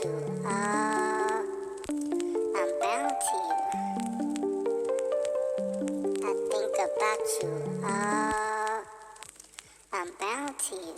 you. I'm bound to you. I think about you. I'm bound to you.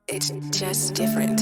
It's just different.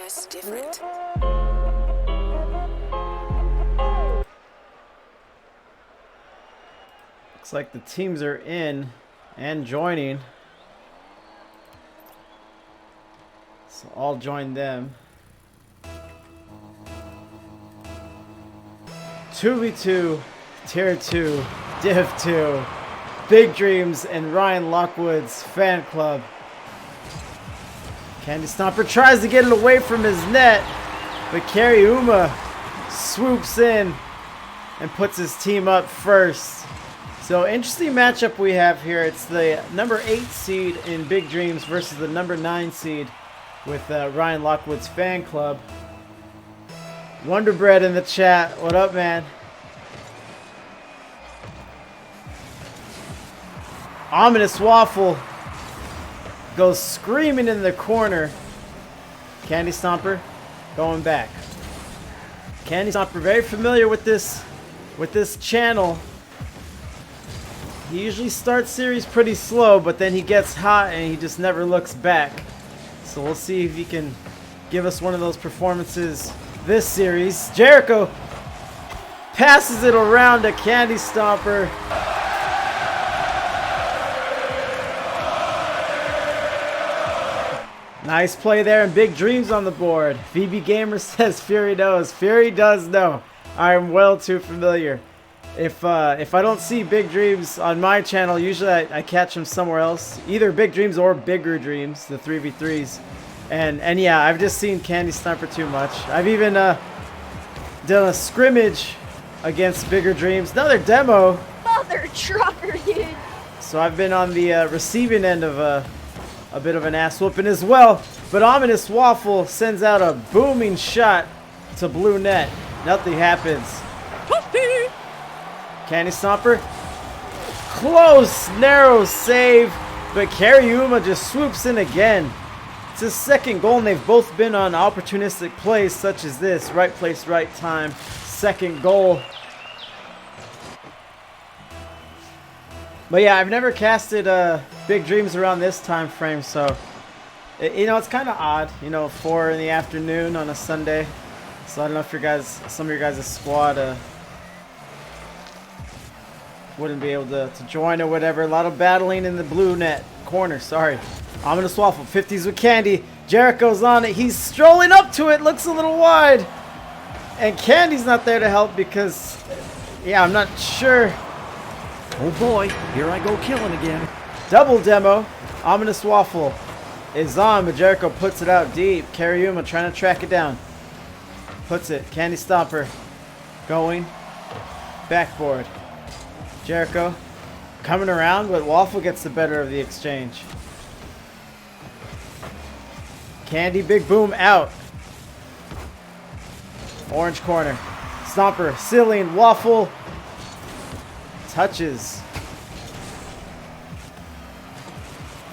just different. Looks like the teams are in and joining. So I'll join them. 2v2, Tier 2, Div 2, Big Dreams, and Ryan Lockwood's fan club. Candy Stomper tries to get it away from his net, but FuryAintMad swoops in and puts his team up first. So interesting matchup we have here. It's the number 8 seed in Big Dreams versus the number 9 seed with Ryan Lockwood's fan club. Wonderbread in the chat. What up, man? Ominous Waffle goes screaming in the corner. Candy Stomper going back. Candy Stomper very familiar with this channel. He usually starts series pretty slow, but then he gets hot and he just never looks back. So we'll see if he can give us one of those performances this series. Jericho passes it around to Candy Stomper. Nice play there and Big Dreams on the board. VB Gamer says Fury knows. Fury does know. I am well too familiar. If I don't see Big Dreams on my channel, usually I catch him somewhere else. Either Big Dreams or Bigger Dreams, the 3v3s. And yeah, I've just seen Candy Stomper too much. I've even done a scrimmage against Bigger Dreams. Another demo. Mother trucker, dude. So I've been on the receiving end of a bit of an ass whooping as well. But Ominous Waffle sends out a booming shot to blue net. Nothing happens. Candy Stomper. Close, narrow save. But FuryAintMad just swoops in again. It's his second goal, and they've both been on opportunistic plays such as this. Right place, right time. Second goal. But yeah, I've never casted Big Dreams around this time frame, so it's kind of odd. 4 in the afternoon on a Sunday. So I don't know if some of your guys' squad wouldn't be able to join or whatever. A lot of battling in the blue net corner. Sorry. Ominous Waffle 50s with Candy. Jericho's on it. He's strolling up to it. Looks a little wide. And Candy's not there to help because, yeah, I'm not sure. Oh boy, here I go killing again. Double demo. Ominous Waffle is on, but Jericho puts it out deep. FuryAintMad trying to track it down. Puts it. Candy Stomper going. Backboard. Jericho coming around, but Waffle gets the better of the exchange. Candy, big boom out. Orange corner. Stomper, ceiling, Waffle. Touches.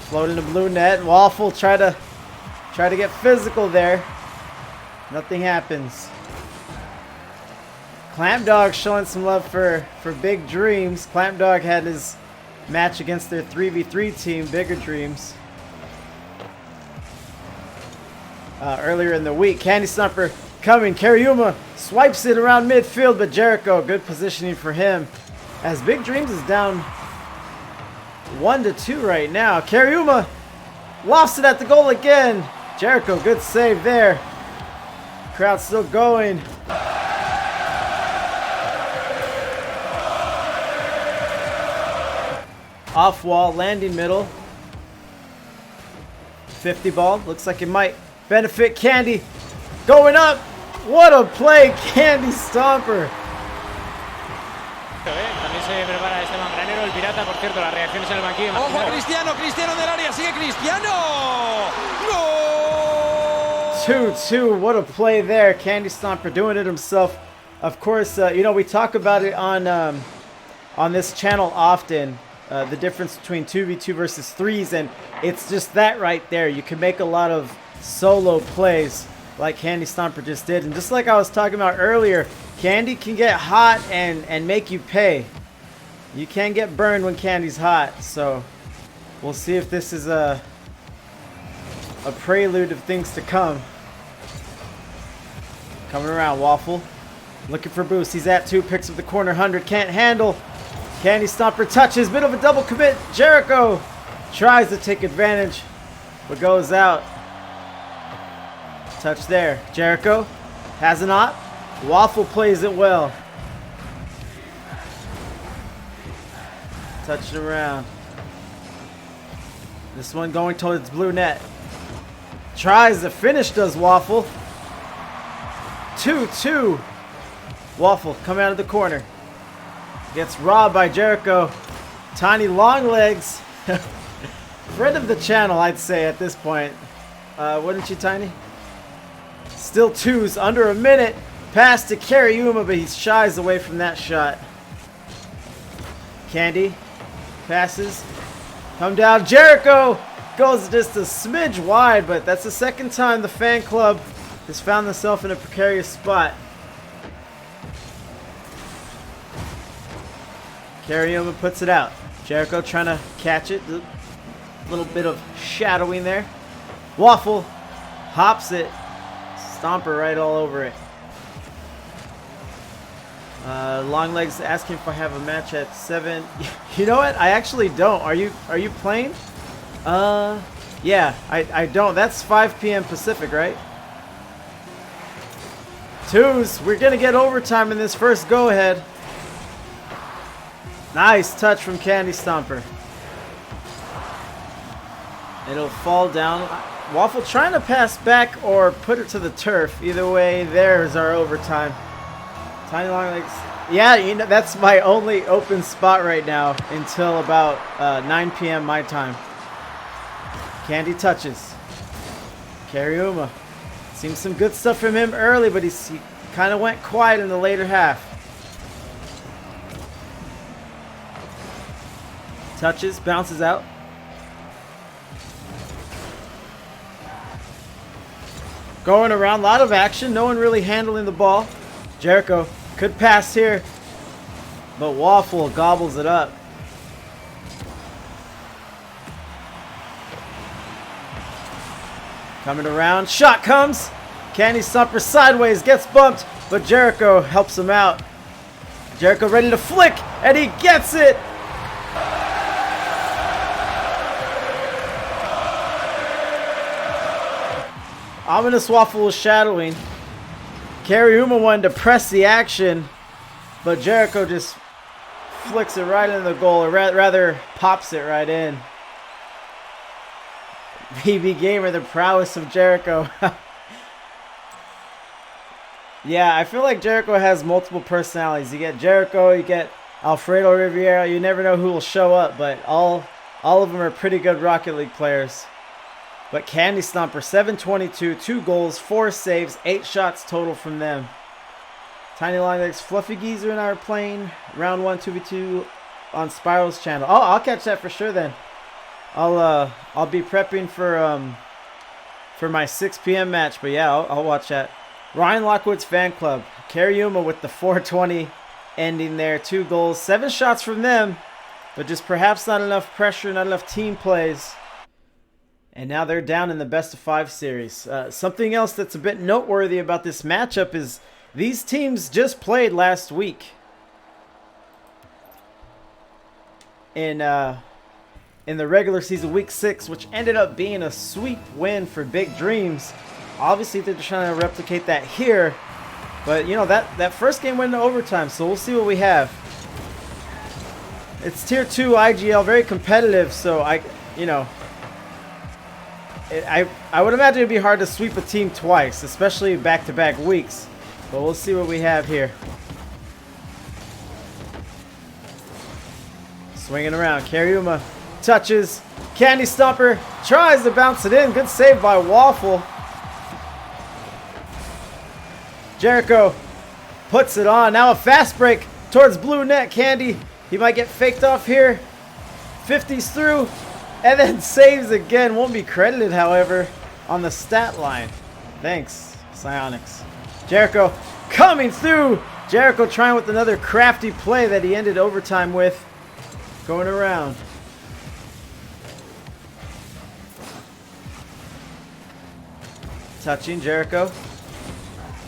Float into blue net. Waffle try to get physical there. Nothing happens. Clamp Dog showing some love for Big Dreams. Clamp Dog had his match against their 3v3 team, Bigger Dreams, earlier in the week. Candy Stomper coming. FuryAintMad swipes it around midfield, but Jericho, good positioning for him. As Big Dreams is down 1-2 right now. FuryAintMad lofts it at the goal again. Jericho, good save there. Crowd still going. Off wall, landing middle. 50 ball. Looks like it might benefit Candy. Going up. What a play, Candy Stomper. También se prepara este mangranero, el pirata, por cierto, las reacciones en el banquillo. Ojo a Cristiano, Cristiano del área, sigue Cristiano. ¡Gol! 2-2. What a play there. Candy Stomper doing it himself. Of course, we talk about it on this channel often. The difference between 2v2 versus 3s, and it's just that right there. You can make a lot of solo plays like Candy Stomper just did. And just like I was talking about earlier, Candy can get hot and make you pay. You can get burned when Candy's hot, so we'll see if this is a prelude of things to come. Coming around, Waffle. Looking for boost. He's at 2. Picks up the corner 100. Can't handle. Candy Stomper touches. Bit of a double commit. Jericho tries to take advantage, but goes out. Touch there. Jericho has an op. Waffle plays it well. Touching around. This one going towards blue net. Tries the finish, does Waffle. 2-2. Waffle coming out of the corner. Gets robbed by Jericho. Tiny long legs. Friend of the channel, I'd say at this point. Wouldn't you, Tiny? Still 2s, under a minute. Pass to FuryAintMad, but he shies away from that shot. Candy passes. Come down. Jericho goes just a smidge wide, but that's the second time the fan club has found themselves in a precarious spot. FuryAintMad puts it out. Jericho trying to catch it. A little bit of shadowing there. Waffle hops it. Stomper right all over it. Long legs asking if I have a match at 7. You know what? I actually don't. Are you playing? Yeah, I don't. That's 5 p.m. Pacific, right? 2s. We're gonna get overtime in this first go ahead. Nice touch from Candy Stomper. It'll fall down. Waffle trying to pass back or put it to the turf. Either way, there's our overtime. Tiny long legs. Yeah, you know, that's my only open spot right now until about 9 p.m. my time. Candy touches. FuryAintMad. Seems some good stuff from him early, but he kind of went quiet in the later half. Touches, bounces out. Going around, a lot of action. No one really handling the ball. Jericho could pass here, but Waffle gobbles it up. Coming around, shot comes. Candy Stomper sideways, gets bumped, but Jericho helps him out. Jericho ready to flick, and he gets it. Ominous Waffle was shadowing. FuryAintMad wanted to press the action, but Jericho just flicks it right into the goal, or rather pops it right in. BB Gamer, the prowess of Jericho. Yeah, I feel like Jericho has multiple personalities. You get Jericho, you get Alfredo Riviera. You never know who will show up, but all of them are pretty good Rocket League players. But Candy Stomper, 722, 2 goals, 4 saves, 8 shots total from them. Tiny Long Legs, Fluffy Geezer and I are playing round 1 2v2 on Spiral's channel. Oh, I'll catch that for sure then. I'll be prepping for my 6 p.m. match, but yeah, I'll watch that. Ryan Lockwood's fan club. FuryAintMad with the 420 ending there, 2 goals, 7 shots from them, but just perhaps not enough pressure, not enough team plays. And now they're down in the best of 5 series. Something else that's a bit noteworthy about this matchup is these teams just played last week. In the regular season, week 6, which ended up being a sweep win for Big Dreams. Obviously, they're trying to replicate that here. But, you know, that first game went into overtime, so we'll see what we have. It's Tier 2 IGL, very competitive, so I would imagine it'd be hard to sweep a team twice, especially back-to-back weeks. But we'll see what we have here. Swinging around, FuryAintMad touches. Candy Stomper tries to bounce it in. Good save by Waffle. Jericho puts it on. Now a fast break towards blue net. Candy, he might get faked off here. 50s through. And then saves again. Won't be credited, however, on the stat line. Thanks, Psionics. Jericho coming through. Jericho trying with another crafty play that he ended overtime with. Going around. Touching Jericho.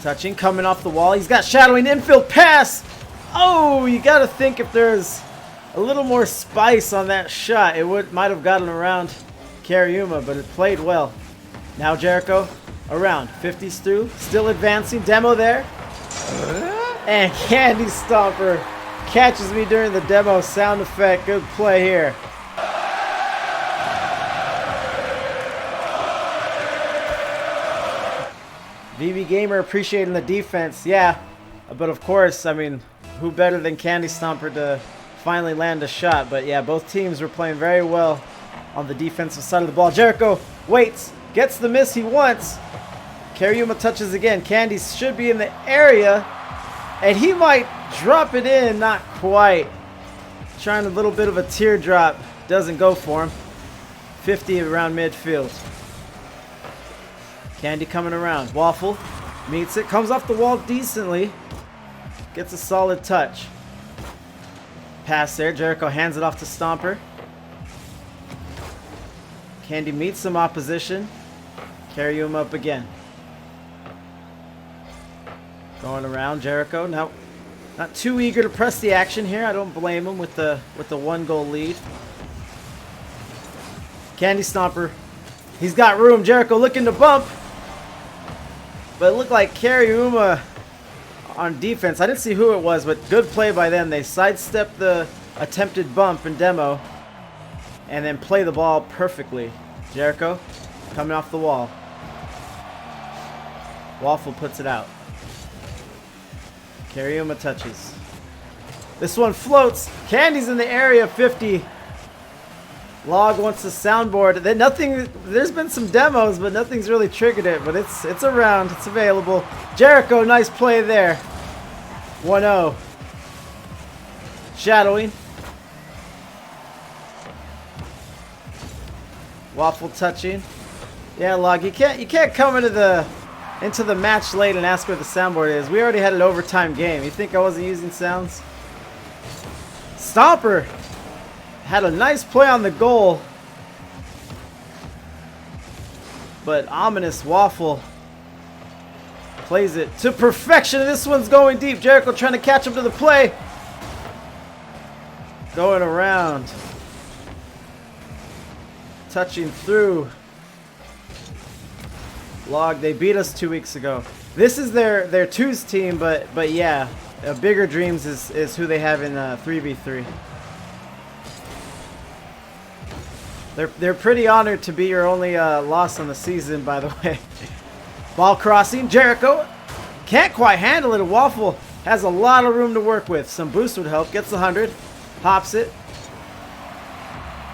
Touching, coming off the wall. He's got shadowing infield pass. Oh, you got to think if there's a little more spice on that shot, it might have gotten around Karyuma, but it played well. Now Jericho around. 50s through. Still advancing. Demo there. And Candy Stomper catches me during the demo sound effect. Good play here. VB Gamer appreciating the defense. Yeah, but of course, I mean, who better than Candy Stomper to finally land a shot? But yeah, both teams were playing very well on the defensive side of the ball. Jericho waits, gets the miss he wants. Karyuma touches again. Candy should be in the area, and he might drop it in. Not quite. Trying a little bit of a teardrop. Doesn't go for him. 50 around midfield. Candy coming around. Waffle meets it. Comes off the wall decently. Gets a solid touch. Pass there. Jericho hands it off to Stomper. Candy meets some opposition. Karyuma up again. Going around Jericho. Now, not too eager to press the action here. I don't blame him with the 1-goal lead. Candy Stomper. He's got room. Jericho looking to bump. But it looked like Karyuma on defense. I didn't see who it was, but good play by them. They sidestepped the attempted bump and demo and then play the ball perfectly. Jericho coming off the wall. Waffle puts it out. Karyuma touches. This one floats. Candy's in the area. 50. Log wants the soundboard. There's been some demos, but nothing's really triggered it. But it's around. It's available. Jericho, nice play there. 1-0. Shadowing. Waffle touching. Yeah, Log, you can't come into the match late and ask where the soundboard is. We already had an overtime game. You think I wasn't using sounds? Stomper had a nice play on the goal, but ominous Waffle plays it to perfection. This one's going deep. Jericho trying to catch him to the play. Going around. Touching through. Log, they beat us 2 weeks ago. This is their twos team, but yeah, Bigger Dreams is who they have in 3v3. They're pretty honored to be your only loss on the season, by the way. Ball crossing. Jericho can't quite handle it. Waffle has a lot of room to work with. Some boost would help. Gets 100. Hops it.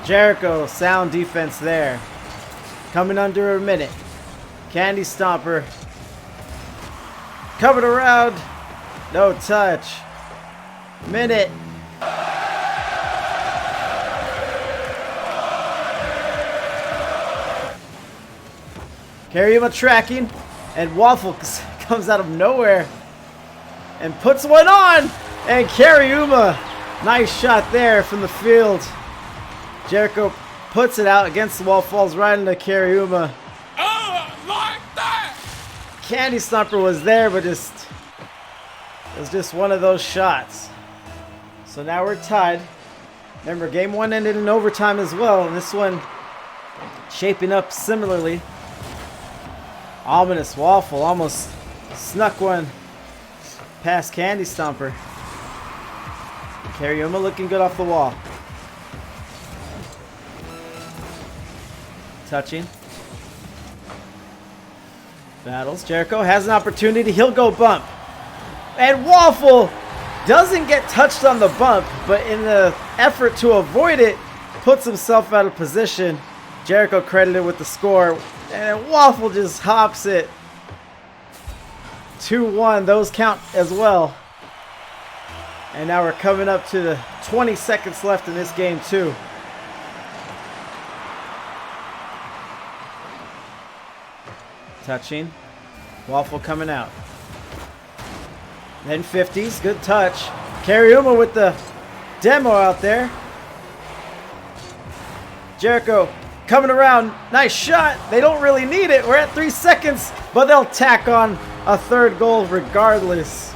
Jericho, sound defense there. Coming under a minute. Candy Stomper. Coming around. No touch. Minute. Karyuma tracking, and Waffle comes out of nowhere and puts one on. And Karyuma, nice shot there from the field. Jericho puts it out against the wall, falls right into Karyuma. Like that! Candy Stomper was there, but it was just one of those shots. So now we're tied. Remember, game one ended in overtime as well, and this one shaping up similarly. Ominous Waffle almost snuck one past Candy Stomper. Karyuma looking good off the wall. Touching. Battles. Jericho has an opportunity. He'll go bump. And Waffle doesn't get touched on the bump, but in the effort to avoid it, puts himself out of position. Jericho credited with the score. And Waffle just hops it. 2-1. Those count as well. And now we're coming up to the 20 seconds left in this game too. Touching. Waffle coming out. Then 50s. Good touch. Karyuma with the demo out there. Jericho coming around. Nice shot. They don't really need it. We're at 3 seconds, but they'll tack on a third goal regardless.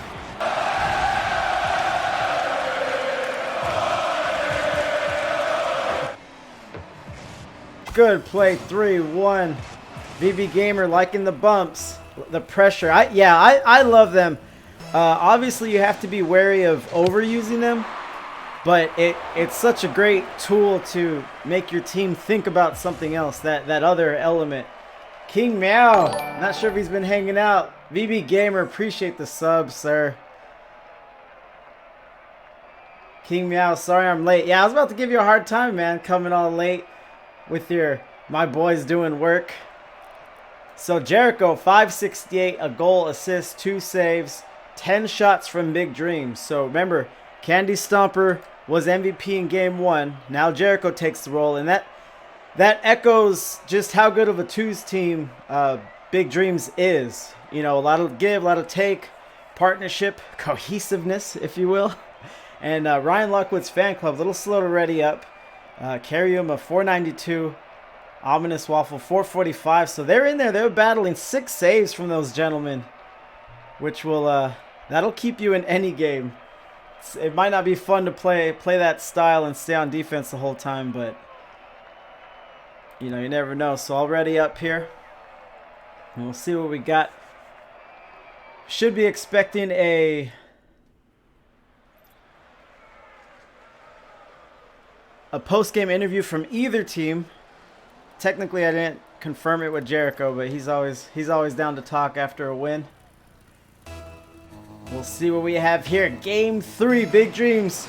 Good play, 3-1. VB Gamer liking the bumps, the pressure. I love them. Obviously, you have to be wary of overusing them, but it's such a great tool to make your team think about something else, that other element. King Meow, not sure if he's been hanging out. VB Gamer, appreciate the sub, sir. King Meow, sorry I'm late. Yeah, I was about to give you a hard time, man, coming all late with my boys doing work. So Jericho, 568, a goal, assist, 2 saves, 10 shots from Big Dreams. So remember, Candy Stomper was MVP in game 1. Now Jericho takes the role, and that echoes just how good of a twos team Big Dreams is. You know, a lot of give, a lot of take, partnership, cohesiveness, if you will. And Ryan Lockwood's fan club, a little slow to ready up. Karyuma, 492. Ominous Waffle, 445. So they're in there. They're battling 6 saves from those gentlemen, which will that'll keep you in any game. It might not be fun to play that style and stay on defense the whole time, but you know, you never know. So already up here, and we'll see what we got. Should be expecting a post-game interview from either team. Technically, I didn't confirm it with Jericho, but he's always down to talk after a win. We'll see what we have here. Game 3, Big Dreams,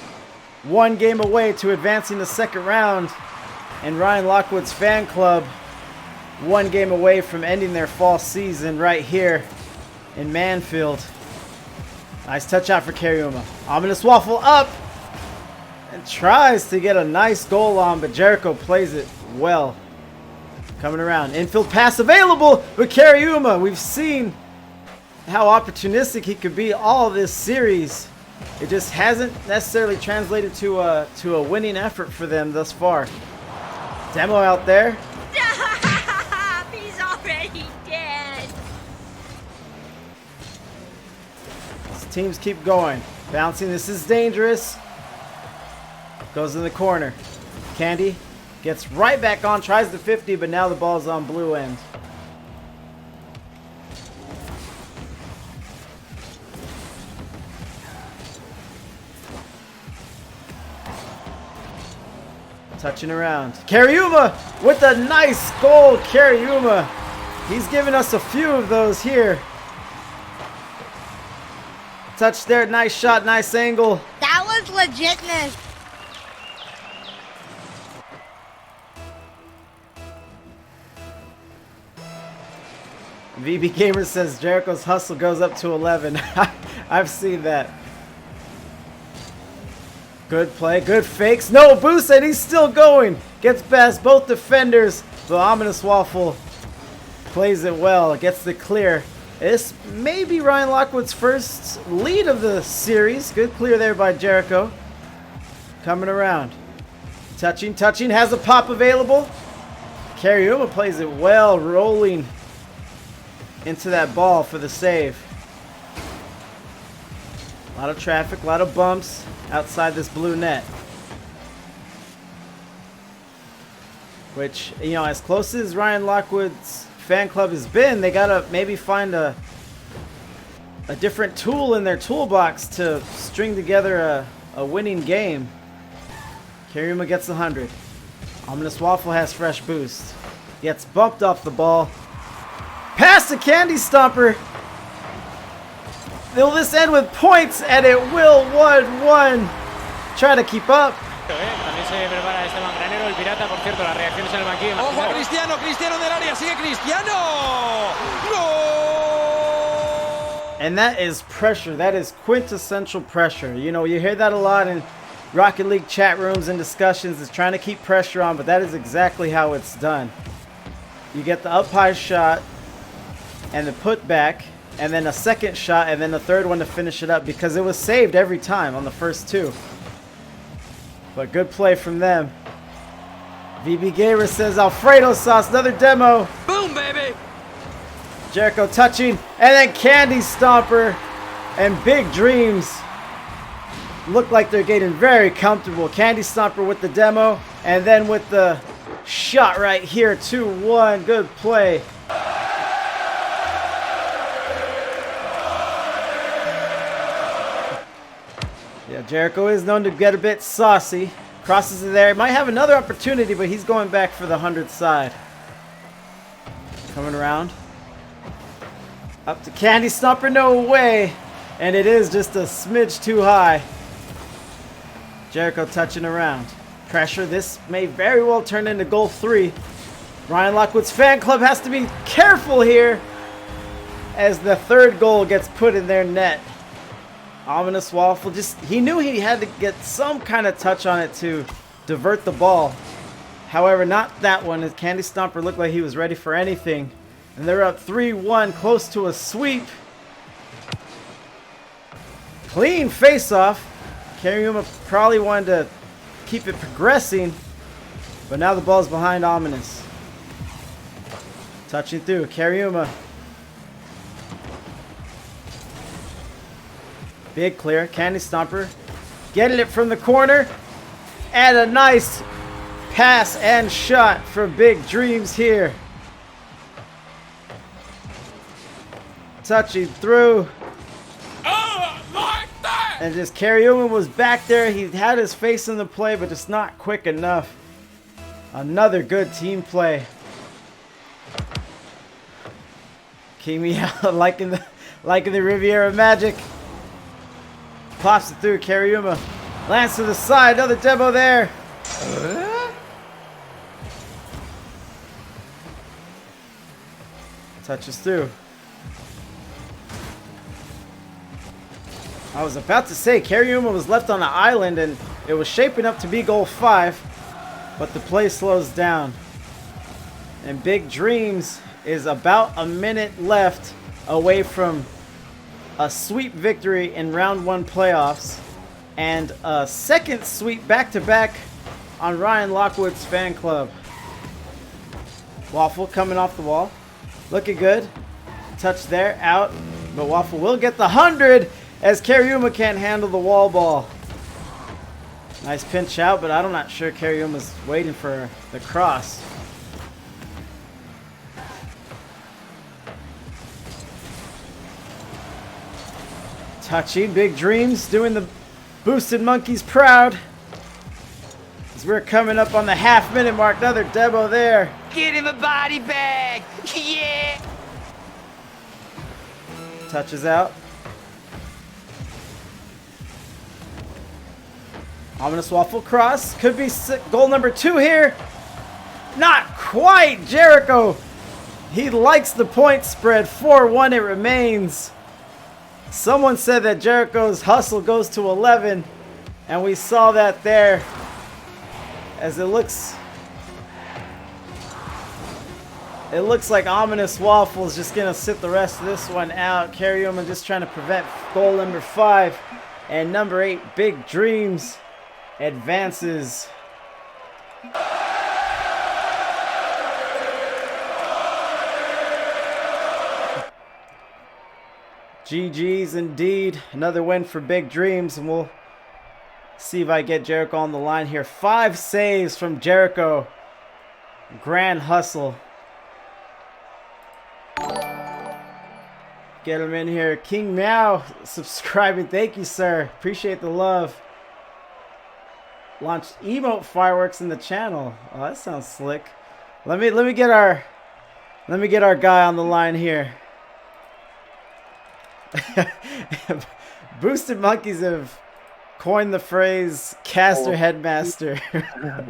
1 game away to advancing the second round, and Ryan Lockwood's fan club, 1 game away from ending their fall season right here in Manfield. Nice touch out for Karyuma. Ominous Waffle up and tries to get a nice goal on, but Jericho plays it well. Coming around, infield pass available with Karyuma. We've seen how opportunistic he could be all this series. It just hasn't necessarily translated to a winning effort for them thus far. Demo out there. He's already dead. These teams keep going. Bouncing, this is dangerous. Goes in the corner. Candy gets right back on, tries the 50, but now the ball's on blue end. Touching around. Karyuma with a nice goal. Karyuma. He's giving us a few of those here. Touch there. Nice shot. Nice angle. That was legitness. VB Gamer says Jericho's hustle goes up to 11. I've seen that. Good play, good fakes. No boost, and he's still going. Gets past both defenders. The Ominous Waffle plays it well. Gets the clear. This may be Ryan Lockwood's first lead of the series. Good clear there by Jericho. Coming around. Touching, has a pop available. Karyuma plays it well, rolling into that ball for the save. A lot of traffic, a lot of bumps outside this blue net. Which, you know, as close as Ryan Lockwood's fan club has been, they gotta maybe find a different tool in their toolbox to string together a winning game. Karyuma gets 100. Ominous Waffle has fresh boost. Gets bumped off the ball. Pass to Candy Stomper. Will this end with points? And it will. 1-1. Try to keep up. También se prepara Esteban Granero, el pirata, por cierto, las reacciones en el banquillo. Ojo a Cristiano, Cristiano del área, sigue Cristiano. ¡Gol! And that is pressure. That is quintessential pressure. You know, you hear that a lot in Rocket League chat rooms and discussions. It's trying to keep pressure on, but that is exactly how it's done. You get the up high shot and the put back, and then a second shot, and then a third one to finish it up, because it was saved every time on the first 2. But good play from them. VB Gamer says Alfredo sauce, another demo. Boom, baby. Jericho touching, and then Candy Stomper and Big Dreams look like they're getting very comfortable. Candy Stomper with the demo, and then with the shot right here, 2-1. Good play. Yeah, Jericho is known to get a bit saucy. Crosses it there. Might have another opportunity, but he's going back for the 100 side. Coming around. Up to Candy Stomper, no way. And it is just a smidge too high. Jericho touching around. Pressure, this may very well turn into goal 3. Ryan Lockwood's fan club has to be careful here as the 3rd goal gets put in their net. Ominous Waffle, he knew he had to get some kind of touch on it to divert the ball. However, not that one, as Candy Stomper looked like he was ready for anything. And they're up 3-1, close to a sweep. Clean face-off. Karyuma probably wanted to keep it progressing, but now the ball's behind Ominous. Touching through, Karyuma. Big clear, Candy Stomper getting it from the corner, and a nice pass and shot for Big Dreams here. Touching through. And just Karyuma was back there. He had his face in the play, but just not quick enough. Another good team play. Kimi out liking the Riviera Magic. Pops it through, Karyuma. Lands to the side, another demo there. Touches through. I was about to say, Karyuma was left on the island and it was shaping up to be goal 5, but the play slows down. And Big Dreams is about a minute left away from a sweep victory in round 1 playoffs and a second sweep back-to-back on Ryan Lockwood's fan club. Waffle coming off the wall. Looking good. Touch there, out. But Waffle will get the 100 as Karyuma can't handle the wall ball. Nice pinch out, but I'm not sure Karyuma's waiting for the cross. Touching, Big Dreams doing the Boosted Monkeys proud. As we're coming up on the half-minute mark, another demo there. Get him a body bag! Yeah! Touches out. Ominous Waffle cross. Could be goal number 2 here. Not quite. Jericho. He likes the point spread. 4-1 it remains. Someone said that Jericho's hustle goes to 11. And we saw that there. As it looks like Ominous Waffle is just going to sit the rest of this one out. Karyuma just trying to prevent goal number 5. And number 8, Big Dreams, advances. GG's indeed. Another win for Big Dreams, and we'll see if I get Jericho on the line here. 5 saves from Jericho. Grand hustle. Get him in here. King Meow subscribing. Thank you, sir. Appreciate the love. Launched emote fireworks in the channel. Oh, that sounds slick. Let me get our guy on the line here. Boosted Monkeys have coined the phrase caster headmaster.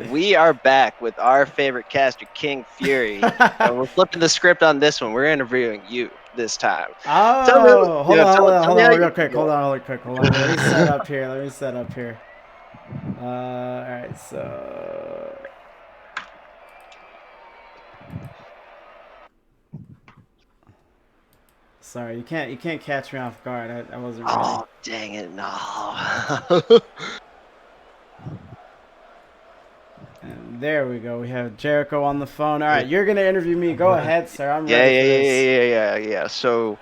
We are back with our favorite caster, King Fury. And we're flipping the script on this one. We're interviewing you this time. Oh, hold on, real quick. Hold on. Let me set up here. All right, so. Sorry, you can't catch me off guard. I wasn't ready. Oh, dang it, no. There we go. We have Jericho on the phone. All right, you're gonna interview me. Go ahead, sir. I'm Yeah, ready yeah, for yeah, this. yeah, yeah, yeah. So,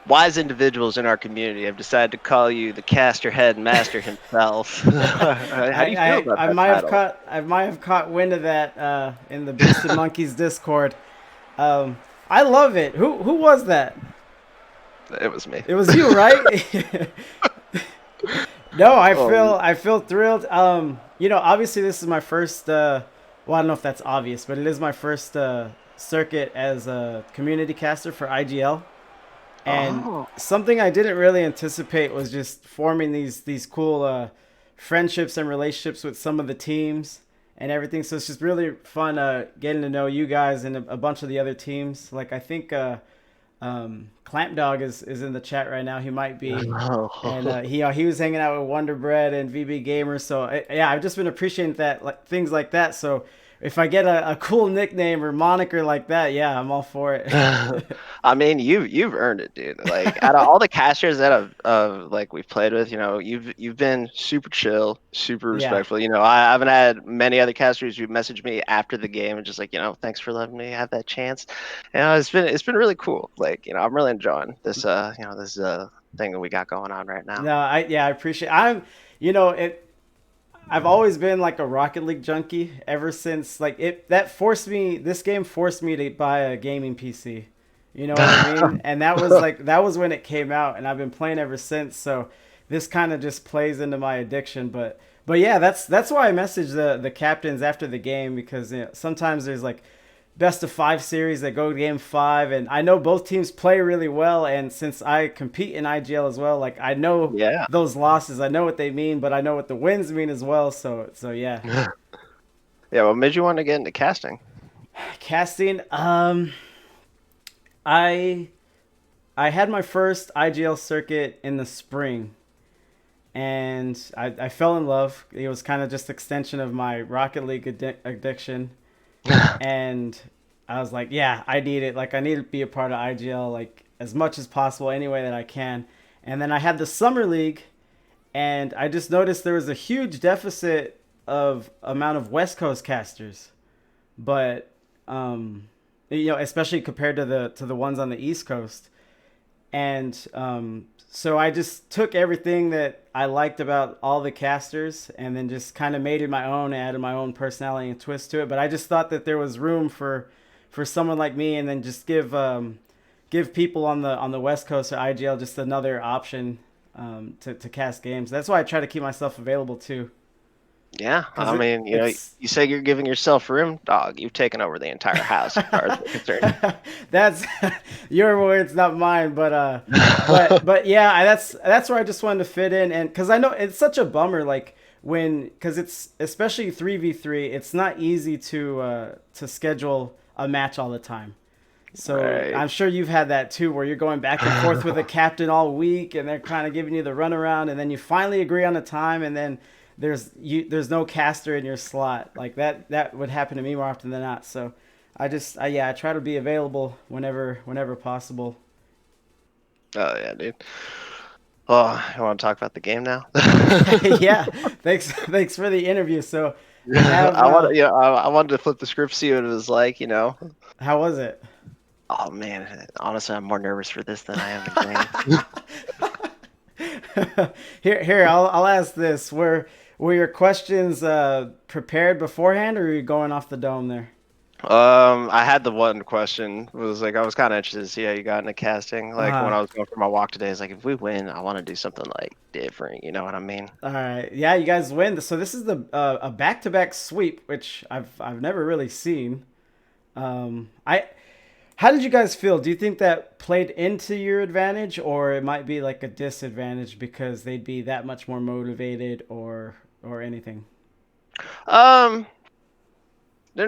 wise individuals in our community have decided to call you the caster head master himself. How do you feel about I that might have title? caught wind of that in the Beasted Monkeys Discord. I love it. Who was that? It was me. It was you, right? No, Oh, I feel thrilled. Obviously this is my first. Well, I don't know if that's obvious, but it is my first circuit as a community caster for IGL. And oh, something I didn't really anticipate was just forming these cool friendships and relationships with some of the teams and everything. So it's just really fun getting to know you guys and a bunch of the other teams. Like I think Clamp Dog is in the chat right now. He might be, and he was hanging out with Wonder Bread and VB Gamer. So yeah, I've just been appreciating that, like things like that. So if I get a cool nickname or moniker like that, yeah, I'm all for it. I mean, you've earned it, dude. Like out of all the casters that like we've played with, you've been super chill, super Yeah. respectful. I haven't had many other casters who messaged me after the game and just like, thanks for letting me have that chance. It's been really cool. Like, I'm really enjoying this thing that we got going on right now. No, I appreciate. I've always been like a Rocket League junkie ever since like it that forced me. This game forced me to buy a gaming PC. You know what I mean? And that was when it came out, and I've been playing ever since. So this kind of just plays into my addiction. But yeah, that's why I messaged the captains after the game, because sometimes there's like best of 5 series that go to game 5, and I know both teams play really well, and since I compete in IGL as well, like I know Yeah. those losses, I know what they mean, but I know what the wins mean as well. So yeah. Yeah. What made you want to get into casting? Casting, I I had my first IGL circuit in the spring, and I fell in love. It was kind of just extension of my Rocket League addiction, and I was like, yeah, I need it. Like I need to be a part of IGL like as much as possible, any way that I can. And then I had the summer league, and I just noticed there was a huge deficit of amount of West Coast casters, but especially compared to the ones on the East Coast. And so I just took everything that I liked about all the casters and then just kind of made it my own, added my own personality and twist to it. But I just thought that there was room for someone like me, and then just give people on the West Coast or IGL just another option to cast games. That's why I try to keep myself available too. Yeah, I mean, It's you say you're giving yourself room, dog. You've taken over the entire house as far as we're concerned. that's your words, not mine. But yeah, that's where I just wanted to fit in, and because I know it's such a bummer, like because it's especially 3v3, it's not easy to schedule a match all the time. So Right. I'm sure you've had that too, where you're going back and forth with a captain all week, and they're kind of giving you the runaround, and then you finally agree on a time, and then there's no caster in your slot. Like that would happen to me more often than not. So I try to be available whenever possible. Oh yeah, dude. Oh, you want to talk about the game now? Yeah, thanks for the interview. So we have, I wanted to flip the script, see what it was like. how was it? Oh man, honestly, I'm more nervous for this than I am the game. Here, I'll ask this: Were your questions prepared beforehand, or were you going off the dome there? I had the one question was like I was kind of interested to see how you got into casting. Like when I was going for my walk today, it's like if we win, I want to do something like different. You know what I mean? All right, yeah, you guys win. So this is a back-to-back sweep, which I've never really seen. How did you guys feel? Do you think that played into your advantage, or it might be like a disadvantage because they'd be that much more motivated, or anything? Didn't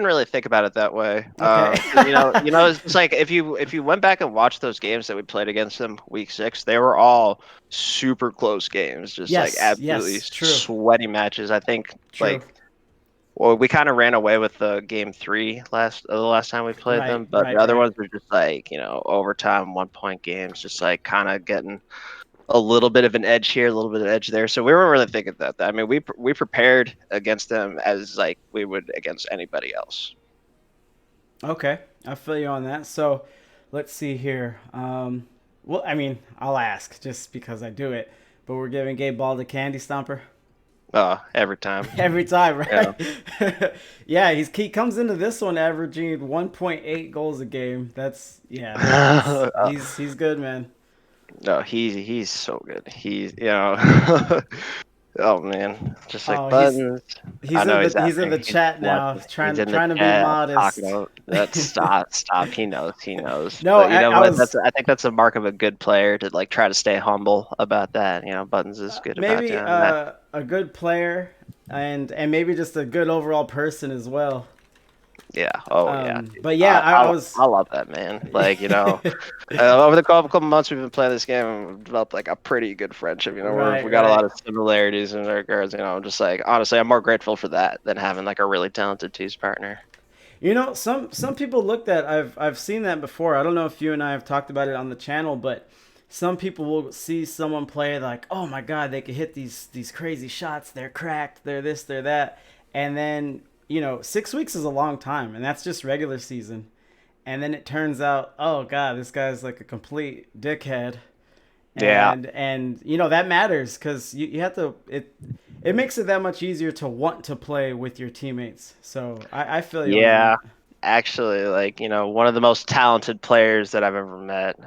really think about it that way. Okay. It's like if you went back and watched those games that we played against them week 6, they were all super close games, just Yes, like absolutely yes, true. sweaty matches. I think True. well, we kind of ran away with the game 3 the last time we played them, but the other ones were just like overtime 1-point games, just like kind of getting a little bit of an edge here, a little bit of edge there. So we weren't really thinking that. I mean, we prepared against them as like we would against anybody else. Okay, I feel you on that. So, let's see here. Well, I mean, I'll ask just because I do it, but we're giving Gabe Ball to Candy Stomper Every time. every time, right? Yeah, he comes into this one averaging 1.8 goals a game. That's he's good, man. No, he's so good. Oh man, just like Oh, Buttons. I know he's in the he's chat now, watching. trying He's in the trying to be chat, modest. talking about that. Stop. He knows. No, But you know I what? was I think that's a mark of a good player to like try to stay humble about that. Buttons is good about maybe doing that. a good player and maybe just a good overall person as well. Yeah. Oh yeah. But yeah, I was. I love that man. Like over the couple months we've been playing this game, we've developed like a pretty good friendship. We got a lot of similarities in regards. I'm just like honestly, I'm more grateful for that than having like a really talented team partner. Some people looked at. I've seen that before. I don't know if you and I have talked about it on the channel, but some people will see someone play like, oh my god, they could hit these crazy shots. They're cracked. They're this. They're that. And then 6 weeks is a long time, and that's just regular season. And then it turns out, oh god, this guy's like a complete dickhead. And that matters because you have to. It makes it that much easier to want to play with your teammates. So I feel you. Yeah. Actually, one of the most talented players that I've ever met.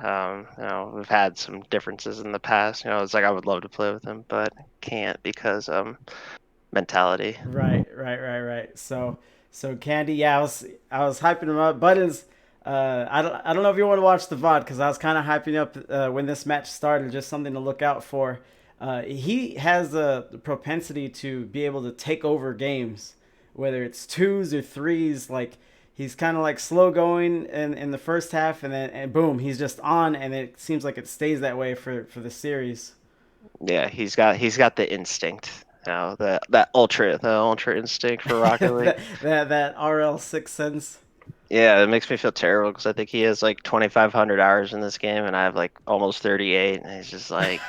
We've had some differences in the past. It's like I would love to play with him, but can't because mentality. Right. So Candy, yeah, I was hyping him up. Buttons, I don't know if you want to watch the VOD because I was kind of hyping up when this match started, just something to look out for. He has the propensity to be able to take over games, whether it's twos or threes. Like he's kind of like slow going in the first half, and then boom, he's just on, and it seems like it stays that way for the series. Yeah, he's got the instinct. The ultra instinct for Rocket League. that RL Sixth Sense. Yeah, it makes me feel terrible because I think he has like 2,500 hours in this game, and I have like almost 38, and he's just like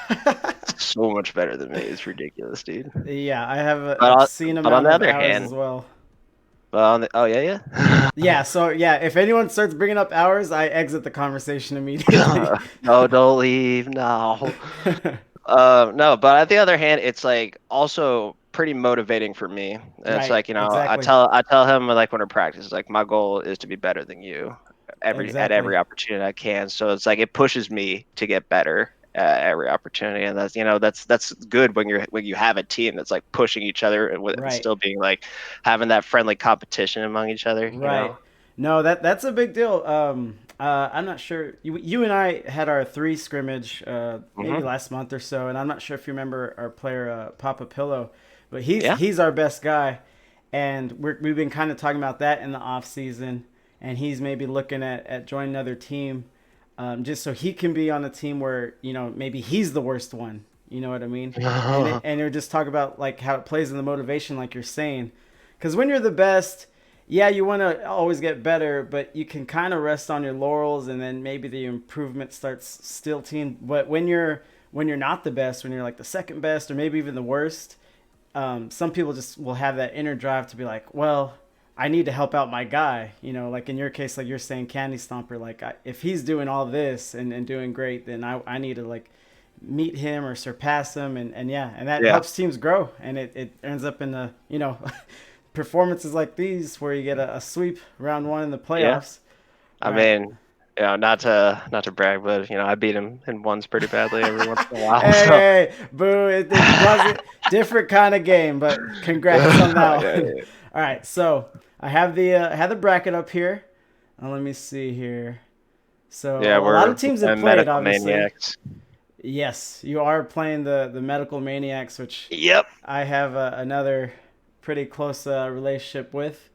so much better than me. It's ridiculous, dude. Yeah, I have But a obscene amount of hours as well. Oh yeah. Yeah, so yeah, if anyone starts bringing up hours, I exit the conversation immediately. No, don't leave. No. No, but on the other hand, it's like also pretty motivating for me. And it's Right, like, exactly. I tell him like when I practice, like my goal is to be better than you at Exactly. every opportunity I can. So it's like it pushes me to get better at every opportunity, and that's good when you have a team that's like pushing each other and Right. still being like having that friendly competition among each other. Right. No, that's a big deal. I'm not sure. You and I had our 3 scrimmage maybe last month or so, and I'm not sure if you remember our player Papa Pillow, but he's our best guy, and we've been kind of talking about that in the off season, and he's maybe looking at joining another team, just so he can be on a team where maybe he's the worst one. You know what I mean? And we're just talking about like how it plays in the motivation, like you're saying, because when you're the best. Yeah, you want to always get better, but you can kind of rest on your laurels, and then maybe the improvement starts stilting. But when you're not the best, when you're like the second best, or maybe even the worst, some people just will have that inner drive to be like, well, I need to help out my guy. Like in your case, like you're saying, Candy Stomper. Like if he's doing all this and doing great, then I need to like meet him or surpass him, and that helps teams grow, and it ends up in the performances like these where you get a sweep round 1 in the playoffs. I mean, not to brag, but I beat him in ones pretty badly every once in a while. Hey, boo! It was a different kind of game, but congrats on that one. All right, so I have the bracket up here. Let me see here. So a lot of teams have played, obviously. Maniacs. Yes, you are playing the Medical Maniacs, which I have another pretty close relationship with.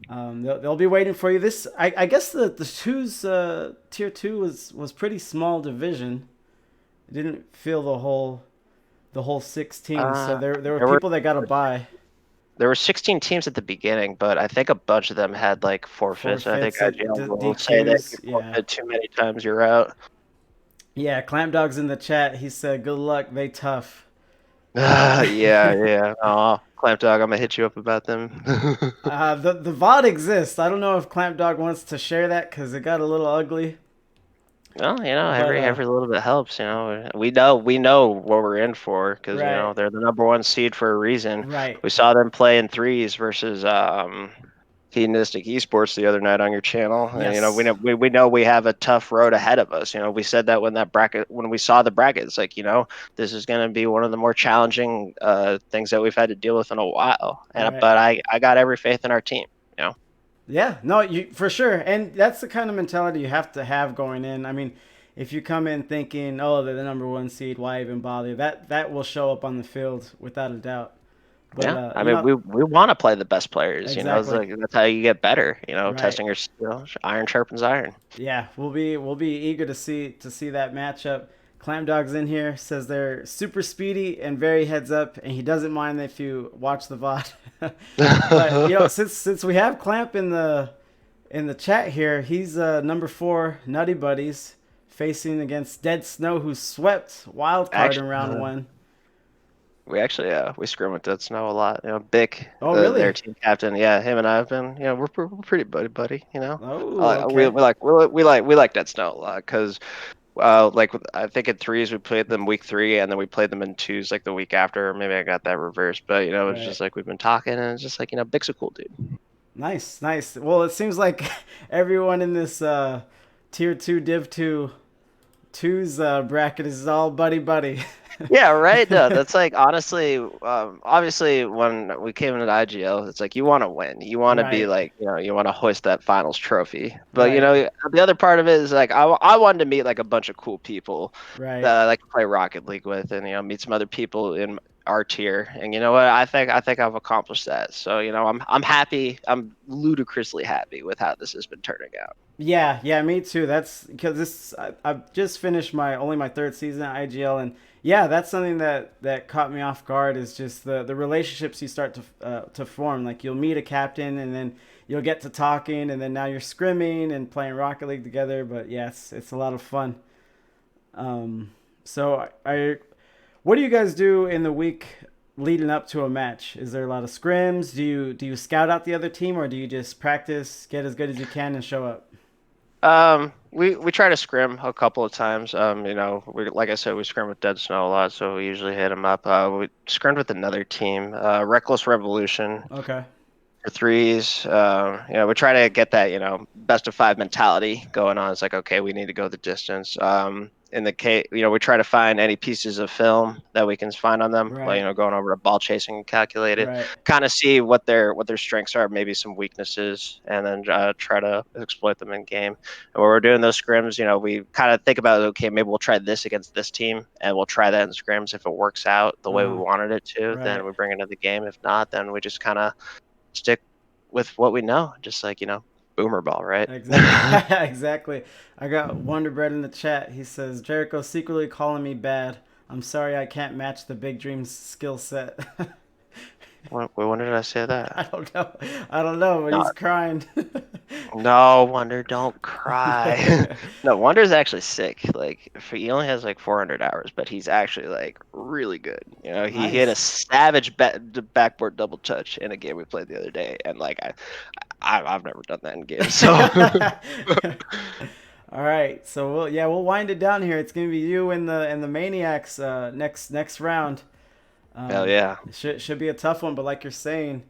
They'll be waiting for you. This I guess the twos tier 2 was pretty small division. It didn't feel the whole 6 teams. So there were people that got a bye. There were 16 teams at the beginning, but I think a bunch of them had like forfeits. I think IGL will say that if you forfeit too many times, you're out. Yeah, Clamp Dog's in the chat. He said, "Good luck, they tough." Yeah. Oh, Clamp Dog, I'm gonna hit you up about them. The VOD exists. I don't know if Clamp Dog wants to share that because it got a little ugly. Well, But every little bit helps. We know what we're in for because right, they're the number one seed for a reason. right, We saw them play in threes versus Hedonistic Esports the other night on your channel, and we yes, know we have a tough road ahead of us. We said that when we saw the bracket, it's like this is going to be one of the more challenging things that we've had to deal with in a while. right. But I got every faith in our team. Yeah, no, you for sure, and that's the kind of mentality you have to have going in. I mean, if you come in thinking, "Oh, they're the number one seed, why even bother?" That will show up on the field without a doubt. But Yeah, I mean, we want to play the best players. It's exactly like that's how you get better. right. Testing your skill. Iron sharpens iron. Yeah, we'll be eager to see that matchup. Clam Dog's in here, says they're super speedy and very heads up, and he doesn't mind if you watch the VOD. But since we have Clamp in the chat here, he's number 4 Nutty Buddies facing against Dead Snow, who swept Wild Card in round 1. We actually we scrim with Dead Snow a lot. Bick, Oh, really? their team captain. Yeah, him and I have been. We're pretty buddy. Oh, okay. We like Dead Snow a lot because I think in threes we played them week 3 and then we played them in twos like the week after. Or maybe I got that reversed, but it's Right. just like we've been talking and it's just like Bick's a cool dude. Nice, nice. Well, it seems like everyone in this tier 2 Div 2 twos bracket is all buddy. Yeah, right. No, that's like honestly, obviously, when we came into the IGL, it's like you want to win, you want to be Right, like, you want to hoist that finals trophy. But right, the other part of it is like I wanted to meet like a bunch of cool people right. that I like to play Rocket League with, and meet some other people in our tier. And you know what? I think I've accomplished that. So I'm happy. I'm ludicrously happy with how this has been turning out. Yeah, me too. That's because I've just finished my third season at IGL, and yeah, that's something that caught me off guard is just the relationships you start to form. Like you'll meet a captain, and then you'll get to talking, and then now you're scrimming and playing Rocket League together. But yeah, it's a lot of fun. So what do you guys do in the week leading up to a match? Is there a lot of scrims? Do you scout out the other team, or do you just practice, get as good as you can, and show up? We try to scrim a couple of times. We like I said, we scrim with Dead Snow a lot, so we usually hit him up. We scrimmed with another team, Reckless Revolution Okay. for threes. We try to get that best of 5 mentality going on. It's like okay, we need to go the distance. In the case, we try to find any pieces of film that we can find on them. Right. Like, going over to ball chasing and calculate it, Right. kind of see what their strengths are, maybe some weaknesses, and then try to exploit them in game. And when we're doing those scrims, we kind of think about okay, maybe we'll try this against this team, and we'll try that in scrims. If it works out the way we wanted it to, Right. then we bring it to the game. If not, then we just kind of stick with what we know, just like boomer ball, right? Exactly. Exactly. I got Wonder Bread in the chat. He says Jericho secretly calling me bad. I'm sorry I can't match the Big Dreams skill set. When did I say that? I don't know, but No, he's crying. no, Wonder, don't cry. No, Wonder's actually sick. Like, he only has like 400 hours, but he's actually like really good. He hit a Nice. savage backboard double touch in a game we played the other day, and like I've never done that in games. So All right, so we'll wind it down here. It's gonna be you and the Maniacs next round. hell yeah. Should be a tough one, but like you're saying,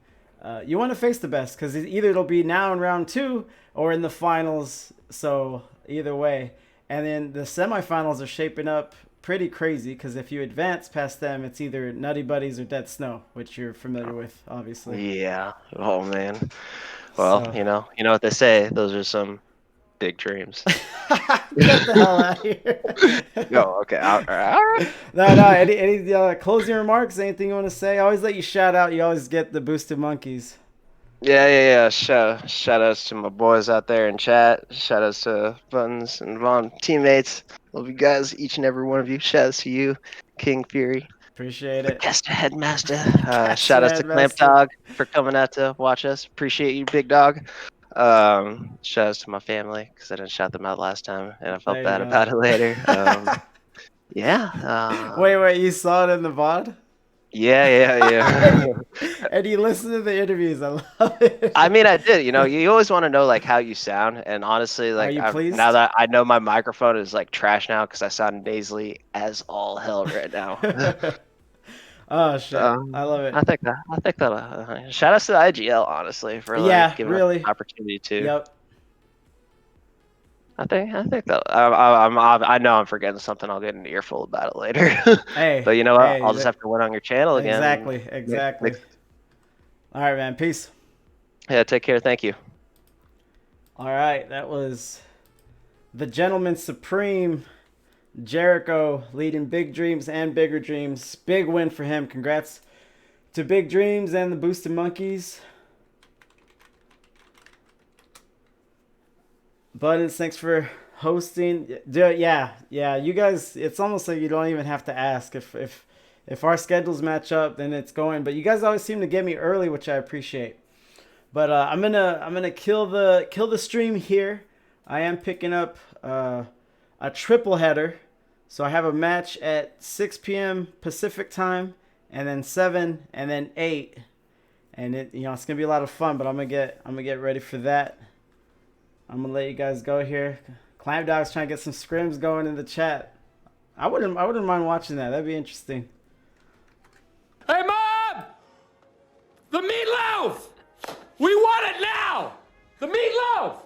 you want to face the best because either it'll be now in round 2 or in the finals. So either way, and then the semifinals are shaping up pretty crazy because if you advance past them, it's either Nutty Buddies or Dead Snow, which you're familiar with, obviously. Yeah. Oh man. Well, So you know what they say. Those are some big dreams. get the hell out of here. Oh, okay. All right. No. Any closing remarks? Anything you want to say? I always let you shout out. You always get the boosted monkeys. Yeah. Shout outs to my boys out there in chat. Shout outs to Buttons and Vaughn teammates. Love you guys, each and every one of you. Shout outs to you, King Fury, Appreciate it. Caster Headmaster. Caster Shout outs to Clamp Headmaster. Dog for coming out to watch us. Appreciate you, big dog. Shout outs to my family because I didn't shout them out last time, and I felt There you bad go. about it later. Yeah. Wait, you saw it in the VOD? Yeah. And you listen to the interviews. I love it. I mean, I did. You know, you always want to know like how you sound, and honestly, Are like you pleased? now that I know my microphone is like trash now because I sound nasally as all hell right now. Oh shit! I love it. I think that. Shout outs to the IGL, honestly, for like Yeah, giving us really. the opportunity too. Yep. I think that I know I'm forgetting something. I'll get an earful about it later. Hey. But you know what? Hey, I'll just have to win on your channel again. Exactly. All right, man. Peace. Yeah, take care. Thank you. All right, that was the Gentleman Supreme, Jericho, leading Big Dreams and Bigger Dreams. Big win for him. Congrats to Big Dreams and the Boosted Monkeys. Buttons, thanks for hosting. Yeah. You guys, it's almost like you don't even have to ask. If our schedules match up, then it's going. But you guys always seem to get me early, which I appreciate. But I'm gonna kill the stream here. I am picking up a triple header, so I have a match at 6 p.m. Pacific time, and then 7, and then 8, and it's gonna be a lot of fun. But I'm gonna get ready for that. I'm gonna let you guys go here. Clam Dog's trying to get some scrims going in the chat. I wouldn't mind watching that. That'd be interesting. Hey, Mom! The meatloaf! We want it now! The meatloaf!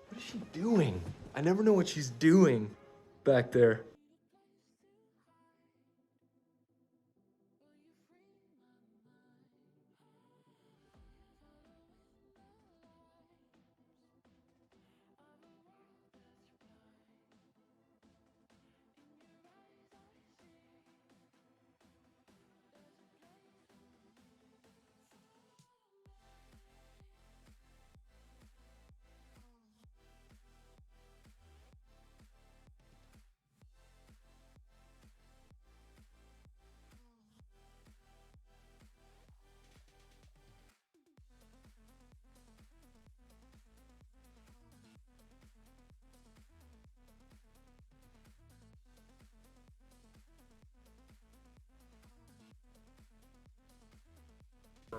What is she doing? I never know what she's doing back there.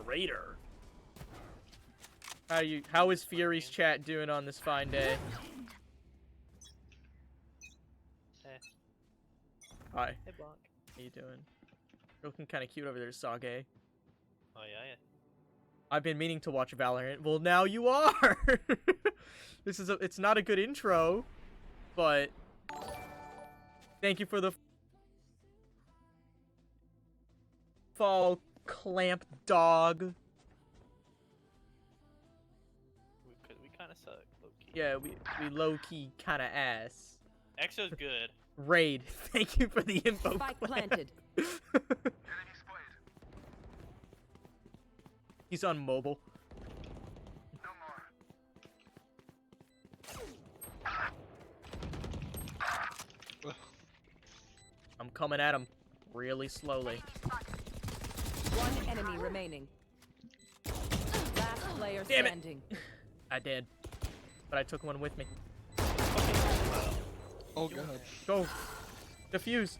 Raider. How is Fury's chat doing on this fine day? Hey. Hi. Hey, Blanc. How you doing? You're looking kind of cute over there, Sage. Oh, yeah. I've been meaning to watch Valorant. Well, now you are! It's not a good intro, but thank you for the fall, Clamp Dog. We kind of suck, low-key. Yeah, we low-key kind of ass. Exo's good. Raid, thank you for the info. Spike planted. He's on mobile. I'm coming at him really slowly. One enemy remaining. Last player Damn it. standing. I did, but I took one with me. Oh, God. Go. Defuse.